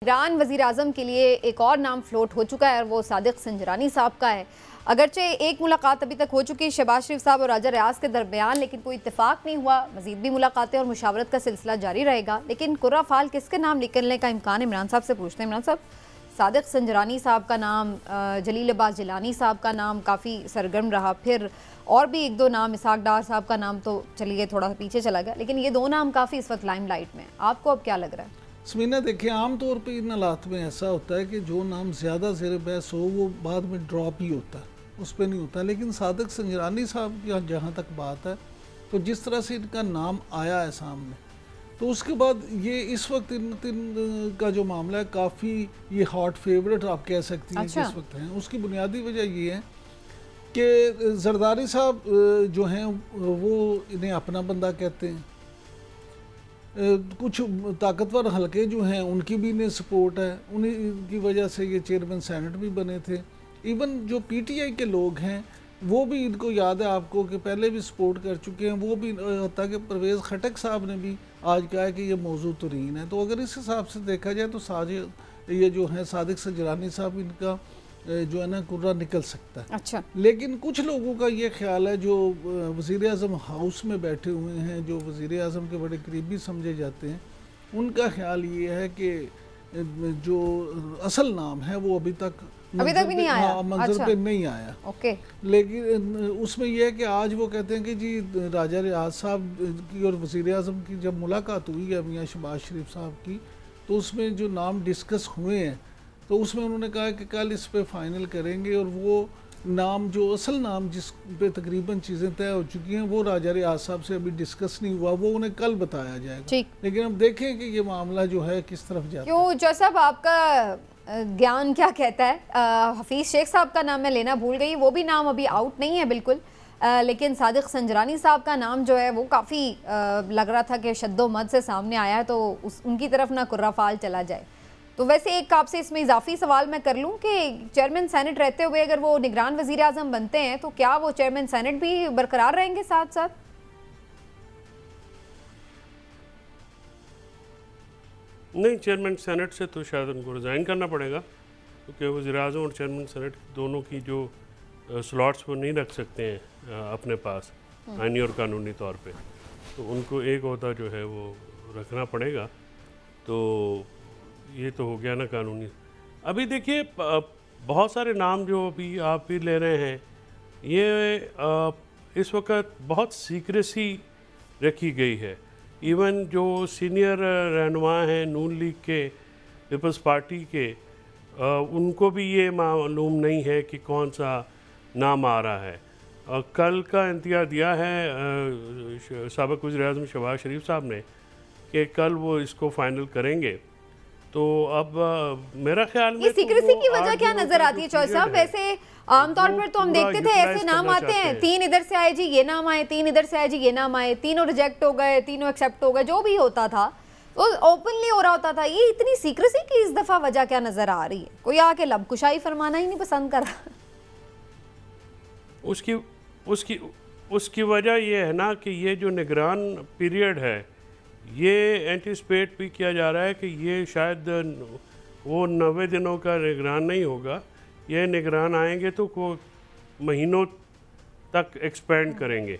ایران وزیر اعظم کے لیے ایک اور نام فلوٹ ہو چکا ہے اور وہ صادق سنجرانی صاحب کا ہے۔ اگرچہ ایک ملاقات ابھی تک ہو چکی شہباز شریف صاحب اور راجہ ریاض کے درمیان، لیکن کوئی اتفاق نہیں ہوا۔ مزید بھی ملاقاتیں اور مشاورت کا سلسلہ جاری رہے گا، لیکن قرہ فعال کس کے نام نکلنے کا امکان ہے؟ عمران صاحب سے پوچھتے ہیں۔ عمران صاحب، صادق سنجرانی صاحب کا نام، جلیل عباس جیلانی صاحب کا نام کافی سرگرم رہا، پھر اور بھی ایک دو نام، اسحاق ڈار صاحب کا نام تو چلیے تھوڑا پیچھے چلا گیا، لیکن یہ دو نام کافی اس وقت لائم لائٹ میں ہیں۔ آپ کو اب کیا لگ رہا ہے؟ سمینہ دیکھیں، عام طور پہ ان حالات میں ایسا ہوتا ہے کہ جو نام زیادہ زیر بحث ہو وہ بعد میں ڈراپ ہی ہوتا ہے، اس پہ نہیں ہوتا۔ لیکن صادق سنجرانی صاحب کی جہاں تک بات ہے تو جس طرح سے ان کا نام آیا ہے سامنے، تو اس کے بعد یہ اس وقت ان کا جو معاملہ ہے کافی یہ ہاٹ فیورٹ آپ کہہ سکتی ہیں کہ اس وقت ہیں۔ اس کی بنیادی وجہ یہ ہے کہ زرداری صاحب جو ہیں وہ انہیں اپنا بندہ کہتے ہیں، کچھ طاقتور حلقے جو ہیں ان کی بھی انہیں سپورٹ ہے، انہیں کی وجہ سے یہ چیئرمین سینٹ بھی بنے تھے۔ ایون جو پی ٹی آئی کے لوگ ہیں وہ بھی ان کو یاد ہے آپ کو کہ پہلے بھی سپورٹ کر چکے ہیں، وہ بھی حتیٰ کہ پرویز خٹک صاحب نے بھی آج کہا ہے کہ یہ موضوع ترین ہے۔ تو اگر اس حساب سے دیکھا جائے تو یہ جو ہیں صادق سنجرانی صاحب ان کا جو ہے نا قرہ نکل سکتا ہے۔ اچھا، لیکن کچھ لوگوں کا یہ خیال ہے جو وزیر اعظم ہاؤس میں بیٹھے ہوئے ہیں، جو وزیر اعظم کے بڑے قریبی سمجھے جاتے ہیں، ان کا خیال یہ ہے کہ جو اصل نام ہے وہ ابھی تک بھی نہیں آیا، منظر پہ نہیں آیا۔ لیکن اس میں یہ ہے کہ آج وہ کہتے ہیں کہ جی راجہ ریاض صاحب کی اور وزیر اعظم کی جب ملاقات ہوئی ہے میاں شہباز شریف صاحب کی، تو اس میں جو نام ڈسکس ہوئے ہیں تو اس میں انہوں نے کہا کہ کل اس پہ فائنل کریں گے، اور وہ نام جو اصل نام جس پہ تقریباً چیزیں طے ہو چکی ہیں وہ راجہ ریاض صاحب سے ابھی ڈسکس نہیں ہوا، وہ انہیں کل بتایا جائے گا۔ لیکن اب دیکھیں کہ یہ معاملہ جو ہے کس طرف جاتا ہے۔ کیوں جو صاحب آپ کا گیان کیا کہتا ہے؟ حفیظ شیخ صاحب کا نام میں لینا بھول گئی، وہ بھی نام ابھی آؤٹ نہیں ہے بالکل، لیکن صادق سنجرانی صاحب کا نام جو ہے وہ کافی لگ رہا تھا کہ شد و مد سے سامنے آیا ہے، تو ان کی طرف نہ قرہ فعال چلا جائے۔ تو ویسے ایک آپ سے اس میں اضافی سوال میں کر لوں کہ چیئرمین سینٹ رہتے ہوئے اگر وہ نگران وزیر اعظم بنتے ہیں تو کیا وہ چیئرمین سینٹ بھی برقرار رہیں گے ساتھ ساتھ؟ نہیں، چیئرمین سینٹ سے تو شاید ان کو ریزائن کرنا پڑے گا، کیونکہ وزیر اعظم اور چیئرمین سینٹ دونوں کی جو سلاٹس وہ نہیں رکھ سکتے ہیں اپنے پاس آئینی اور قانونی طور پہ، تو ان کو ایک عہدہ جو ہے وہ رکھنا پڑے گا۔ تو یہ تو ہو گیا نا قانونی۔ ابھی دیکھیے بہت سارے نام جو ابھی آپ بھی لے رہے ہیں، یہ اس وقت بہت سیکریسی رکھی گئی ہے۔ ایون جو سینئر رہنما ہیں نون لیگ کے، پیپلز پارٹی کے، ان کو بھی یہ معلوم نہیں ہے کہ کون سا نام آ رہا ہے۔ کل کا انتہا دیا ہے سابق وزیر اعظم شہباز شریف صاحب نے کہ کل وہ اس کو فائنل کریں گے۔ تو اب میرا خیال میں یہ سیکریسی کی وجہ کیا نظر آتی ہے چوہے صاحب؟ ویسے عام طور پر تو ہم دیکھتے تھے ایسے نام آتے ہیں، 3 ادھر سے آئے جی یہ نام آئے، 3 ادھر سے آئے جی یہ نام آئے، تینوں ریجیکٹ ہو گئے، تینوں ایکسیپٹ ہو گئے، جو بھی ہوتا تھا وہ اوپنلی ہو رہا ہوتا تھا۔ یہ اتنی سیکریسی کی اس دفعہ وجہ کیا نظر آ رہی ہے؟ کوئی آ کے لب کشائی فرمانا ہی نہیں پسند کر رہا؟ اس کی وجہ یہ ہے نا کہ یہ جو نگران پیریڈ ہے یہ اینٹیسپیٹ بھی کیا جا رہا ہے کہ یہ شاید وہ 90 دنوں کا نگران نہیں ہوگا، یہ نگران آئیں گے تو وہ مہینوں تک ایکسپینڈ کریں گے،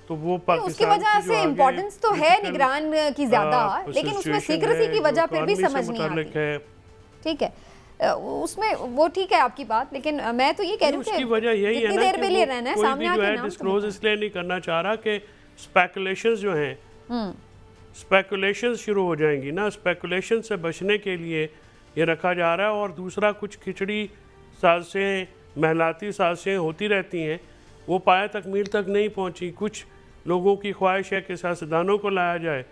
تو وہ پاکستان اس کی وجہ سے امپورٹنس تو ہے نگران کی زیادہ، لیکن اس میں سیکریسی کی وجہ پھر بھی سمجھ نہیں آتی۔ ٹھیک ہے، اس میں وہ ٹھیک ہے آپ کی بات، لیکن میں تو یہ کہہ رہی ہوں کہ اس کی وجہ یہی ہے نا کہ کوئی بھی جو ہے ڈسکلوز اس لیے نہیں کرنا چاہ رہا کہ اسپیکولیشنز جو ہیں اسپیکولیشنز شروع ہو جائیں گی نا، اسپیکولیشن سے بچنے کے لیے یہ رکھا جا رہا ہے۔ اور دوسرا کچھ کھچڑی سازشیں، محلاتی سازشیں ہوتی رہتی ہیں، وہ پایہ تکمیل تک نہیں پہنچی۔ کچھ لوگوں کی خواہش ہے کہ سیاستدانوں کو لایا جائے،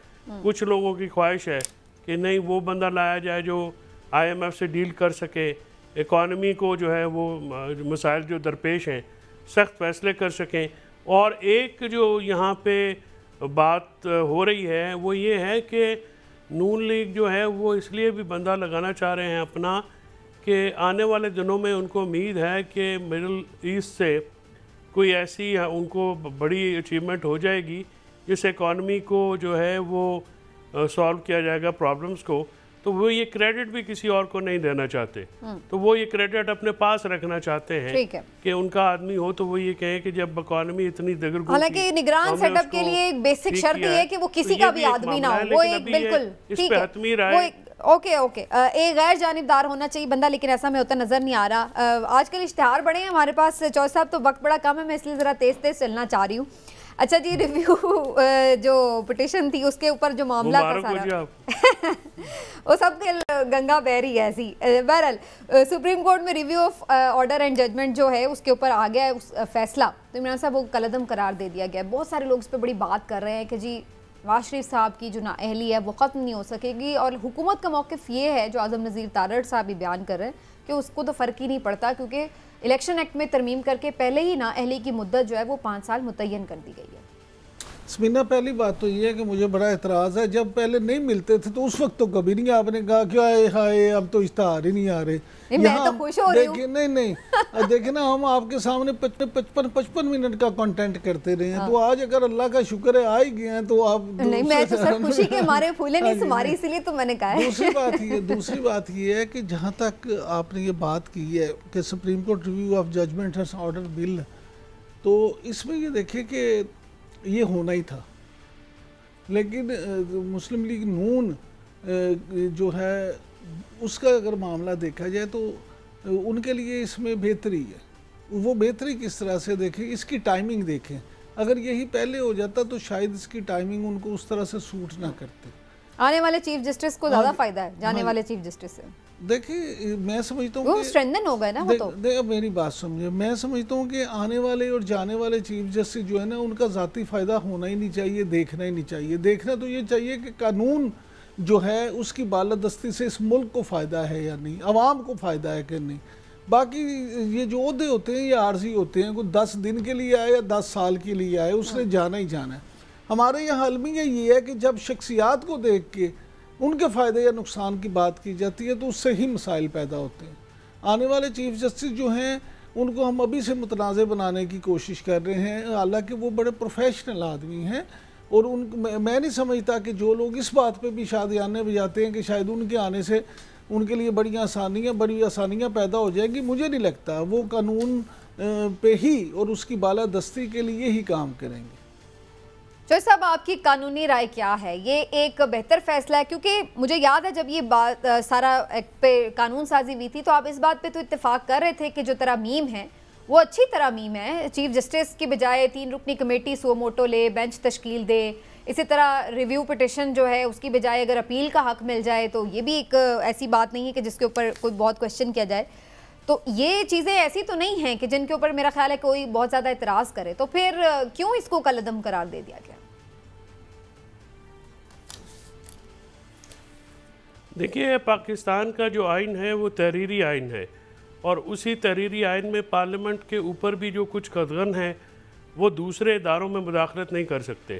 کچھ لوگوں کی خواہش ہے کہ نہیں وہ بندہ لایا جائے جو آئی ایم ایف سے ڈیل کر سکے، اکانومی کو جو ہے وہ مسائل جو درپیش ہیں سخت فیصلے کر سکیں۔ اور ایک جو یہاں پہ بات ہو رہی ہے وہ یہ ہے کہ نون لیگ جو ہے وہ اس لیے بھی بندہ لگانا چاہ رہے ہیں اپنا کہ آنے والے دنوں میں ان کو امید ہے کہ مڈل ایسٹ سے کوئی ایسی ان کو بڑی اچیومنٹ ہو جائے گی جس اکانومی کو جو ہے وہ سالو کیا جائے گا پرابلمز کو، تو وہ یہ کریڈٹ بھی کسی اور کو نہیں دینا چاہتے، تو وہ یہ کریڈٹ اپنے پاس رکھنا چاہتے ہیں کہ ان کا آدمی ہو تو وہ یہ کہیں کہ جب اکانومی اتنی دگرگوں، حالانکہ نگران سیٹ اپ کے لیے ایک بیسک شرط یہ ہے کہ وہ کسی کا بھی آدمی نہ ہو، وہ ایک بالکل اس پہ حتمی رائے اوکے ایک غیر جانبدار ہونا چاہیے بندہ، لیکن ایسا میں ہوتا نظر نہیں آ رہا۔ آج کل اشتہار بڑے ہیں ہمارے پاس چوہدری صاحب، تو وقت بڑا کم ہے، میں اس لیے ذرا تیز چلنا چاہ رہی ہوں۔ اچھا جی، ریویو جو پٹیشن تھی اس کے اوپر جو معاملہ تھا سارا وہ سب گنگا بہہ رہی ہے ایسی۔ بہرحال سپریم کورٹ میں review of order and judgment جو ہے اس کے اوپر آ گیا ہے فیصلہ، تو عمران صاحب وہ کالعدم قرار دے دیا گیا ہے۔ بہت سارے لوگ اس پہ بڑی بات کر رہے ہیں کہ جی نواز شریف صاحب کی جو نااہلی ہے وہ ختم نہیں ہو سکے گی، اور حکومت کا موقف یہ ہے جو اعظم نذیر تارڑ صاحب بھی بیان کر رہے ہیں کہ اس کو تو فرق ہی نہیں پڑتا، کیونکہ الیکشن ایکٹ میں ترمیم کر کے پہلے ہی نااہلی کی مدت جو ہے وہ 5 سال متعین کر دی گئی ہے۔ سمینا، پہلی بات تو یہ ہے کہ مجھے بڑا اعتراض ہے، جب پہلے نہیں ملتے تھے تو اس وقت تو کبھی نہیں آپ نے کہا کہ آئے ہائے اب تو اشتہار ہی نہیں آ رہے۔ میں تو خوش ہو رہی ہوں۔ نہیں دیکھیں نا، ہم آپ کے سامنے 55 منٹ کا کنٹینٹ کرتے رہے ہیں، تو آج اگر اللہ کا شکر ہے آ ہی گئے ہیں تو آپ نہیں، میں تو سر خوشی کے مارے پھولے نہیں سماری، اسی لیے تو میں نے کہا ہے۔ دوسری بات یہ ہے کہ جہاں تک آپ نے یہ بات کی ہے کہ Supreme Court review of judgment order bill, تو اس میں یہ دیکھیں کہ یہ ہونا ہی تھا، لیکن مسلم لیگ نون جو ہے اس کا اگر معاملہ دیکھا جائے تو ان کے لیے اس میں بہتری ہے۔ وہ بہتری کس طرح سے دیکھیں، اس کی ٹائمنگ دیکھیں، اگر یہی پہلے ہو جاتا تو شاید اس کی ٹائمنگ ان کو اس طرح سے سوٹ نہ کرتے۔ آنے والے چیف جسٹس کو زیادہ فائدہ ہے جانے والے چیف جسٹس سے۔ دیکھیں میں سمجھتا ہوں وہ سٹرینتھن ہو گئے نا، وہ تو میری بات سمجھے، میں سمجھتا ہوں کہ آنے والے اور جانے والے چیف جسٹس جو ہے نا ان کا ذاتی فائدہ ہونا ہی نہیں چاہیے، دیکھنا ہی نہیں چاہیے۔ دیکھنا تو یہ چاہیے کہ قانون جو ہے اس کی بالادستی سے اس ملک کو فائدہ ہے یا نہیں، عوام کو فائدہ ہے کہ نہیں۔ باقی یہ جو عہدے ہوتے ہیں یہ عارضی ہوتے ہیں، کوئی 10 دن کے لیے آئے یا 10 سال کے لیے آئے، اس نے جانا ہی جانا ہے۔ ہمارے یہاں المیہ یہ ہے کہ جب شخصیات کو دیکھ کے ان کے فائدے یا نقصان کی بات کی جاتی ہے تو اس سے ہی مسائل پیدا ہوتے ہیں۔ آنے والے چیف جسٹس جو ہیں ان کو ہم ابھی سے متنازع بنانے کی کوشش کر رہے ہیں، حالانکہ وہ بڑے پروفیشنل آدمی ہیں، اور میں نہیں سمجھتا کہ جو لوگ اس بات پہ بھی شادیانے بجاتے ہیں کہ شاید ان کے آنے سے ان کے لیے بڑی آسانیاں پیدا ہو جائیں گی، مجھے نہیں لگتا۔ وہ قانون پہ ہی اور اس کی بالادستی کے لیے ہی کام کریں گے۔ چوہدری صاحب، آپ کی قانونی رائے کیا ہے؟ یہ ایک بہتر فیصلہ ہے، کیونکہ مجھے یاد ہے جب یہ بات سارا ایکٹ پہ قانون سازی ہوئی تھی تو آپ اس بات پہ تو اتفاق کر رہے تھے کہ جو ترامیم ہے وہ اچھی ترامیم ہے، چیف جسٹس کی بجائے 3 رکنی کمیٹی سو موٹو لے، بینچ تشکیل دے، اسی طرح ریویو پٹیشن جو ہے اس کی بجائے اگر اپیل کا حق مل جائے تو یہ بھی ایک ایسی بات نہیں ہے کہ جس کے اوپر کوئی بہت کوشچن کیا جائے۔ تو یہ چیزیں ایسی تو نہیں ہیں کہ جن کے اوپر میرا خیال ہے کوئی بہت زیادہ اعتراض کرے، تو پھر کیوں اس کو کالعدم قرار دے دیا گیا؟ دیکھیے، پاکستان کا جو آئین ہے وہ تحریری آئین ہے، اور اسی تحریری آئین میں پارلیمنٹ کے اوپر بھی جو کچھ قدغن ہے وہ دوسرے اداروں میں مداخلت نہیں کر سکتے۔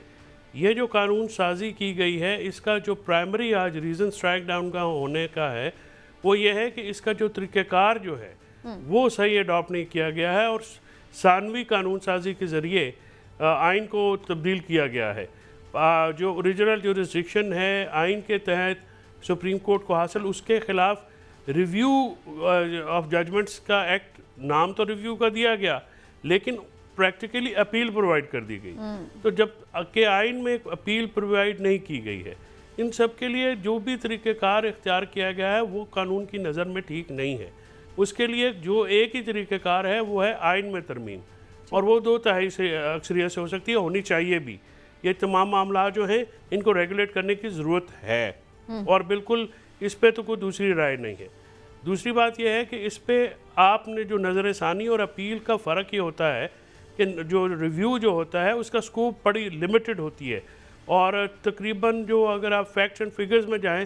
یہ جو قانون سازی کی گئی ہے اس کا جو پرائمری آج ریزن سٹرائک ڈاؤن کا ہونے کا ہے وہ یہ ہے کہ اس کا جو طریقہ کار جو ہے وہ صحیح اڈاپٹ نہیں کیا گیا ہے، اور ثانوی قانون سازی کے ذریعے آئین کو تبدیل کیا گیا ہے۔ جو اوریجنل جورسڈکشن ہے آئین کے تحت سپریم کورٹ کو حاصل، اس کے خلاف ریویو آف ججمنٹس کا ایکٹ، نام تو ریویو کا دیا گیا لیکن پریکٹیکلی اپیل پرووائڈ کر دی گئی۔ تو جب کہ آئین میں اپیل پرووائڈ نہیں کی گئی ہے، ان سب کے لیے جو بھی طریقہ کار اختیار کیا گیا ہے وہ قانون کی نظر میں ٹھیک نہیں ہے۔ اس کے لیے جو ایک ہی طریقہ کار ہے وہ ہے آئین میں ترمیم، اور وہ 2/3 سے اکثریت سے ہو سکتی ہے، ہونی چاہیے بھی۔ یہ تمام معاملات جو ہیں ان کو ریگولیٹ کرنے کی ضرورت ہے، اور بالکل اس پہ تو کوئی دوسری رائے نہیں ہے۔ دوسری بات یہ ہے کہ اس پہ آپ نے جو نظر ثانی اور اپیل کا فرق یہ ہوتا ہے کہ جو ریویو جو ہوتا ہے اس کا سکوپ بڑی لمیٹڈ ہوتی ہے، اور تقریباً جو اگر آپ فیکٹس اینڈ فگرز میں جائیں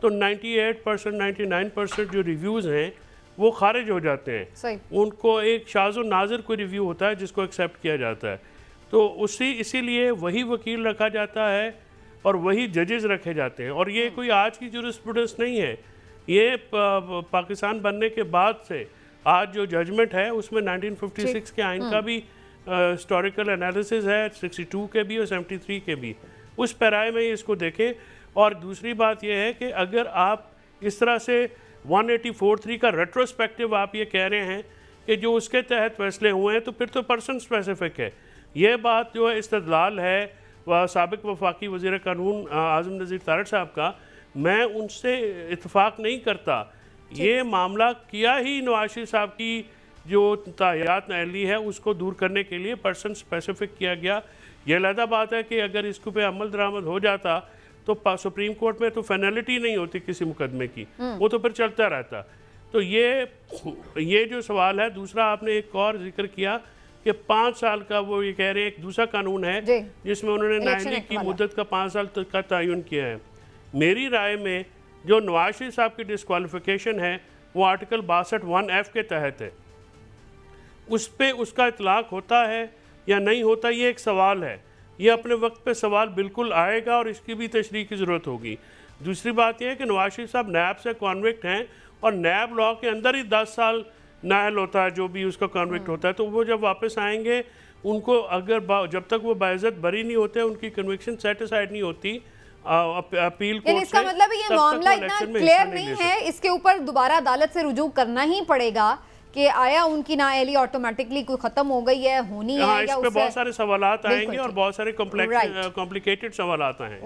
تو 98% 99% جو ریویوز ہیں وہ خارج ہو جاتے ہیں۔ ان کو ایک شاذ و نادر کوئی ریویو ہوتا ہے جس کو ایکسیپٹ کیا جاتا ہے، تو اسی لیے وہی وکیل رکھا جاتا ہے اور وہی ججز رکھے جاتے ہیں۔ اور یہ کوئی آج کی جورسپروڈنس نہیں ہے، یہ پاکستان بننے کے بعد سے آج جو ججمنٹ ہے اس میں 1956 کے آئین کا بھی ہسٹوریکل انالیسز ہے، 62 کے بھی اور 73 کے بھی، اس پیرائے میں اس کو دیکھیں۔ اور دوسری بات یہ ہے کہ اگر آپ اس طرح سے 184(3) کا ریٹروسپیکٹو آپ یہ کہہ رہے ہیں کہ جو اس کے تحت فیصلے ہوئے ہیں تو پھر تو پرسن اسپیسیفک ہے. یہ بات جو ہے استدلال ہے سابق وفاقی وزیر قانون اعظم نذیر تارڑ صاحب کا، میں ان سے اتفاق نہیں کرتا. یہ معاملہ کیا ہی نواز شریف صاحب کی جو تاحیات اہلی ہے اس کو دور کرنے کے لیے پرسن اسپیسیفک کیا گیا. یہ علیحدہ بات ہے کہ اگر اس کو پہ عمل درآمد ہو جاتا تو سپریم کورٹ میں تو فینلٹی نہیں ہوتی کسی مقدمے کی، وہ تو پھر چلتا رہتا. تو یہ جو سوال ہے. دوسرا آپ نے ایک اور ذکر کیا کہ 5 سال کا وہ یہ کہہ رہے ہیں ایک دوسرا قانون ہے جس میں انہوں نے نااہلی کی مدت کا 5 سال تک کا تعین کیا ہے. میری رائے میں جو نواز شریف صاحب کی ڈسکوالیفیکیشن ہے وہ آرٹیکل 62(1)(f) کے تحت ہے. اس پہ اس کا اطلاق ہوتا ہے یا نہیں ہوتا یہ ایک سوال ہے. یہ اپنے وقت پہ سوال بالکل آئے گا اور اس کی بھی تشریح کی ضرورت ہوگی. دوسری بات یہ ہے کہ نواز شریف صاحب نیب سے کانوکٹ ہیں اور نیب لاء کے اندر ہی 10 سال نااہل ہوتا ہے جو بھی اس کا کانوکٹ ہوتا ہے. تو وہ جب واپس آئیں گے ان کو اگر جب تک وہ باعزت بری نہیں ہوتے ان کی کنوکشن سیٹسفائیڈ نہیں ہوتی اپیل کورٹ سے، اس کا مطلب یہ معاملہ اتنا کلیئر نہیں ہے، اس کے اوپر دوبارہ عدالت سے رجوع کرنا ہی پڑے گا کہ آیا ان کی نااہلی آٹومیٹکلی کوئی ختم ہو گئی ہے، ہونی ہے، یا اس پہ بہت سارے سوالات آئیں گے اور بہت سارے کمپلیکیٹڈ سوالات آئیں.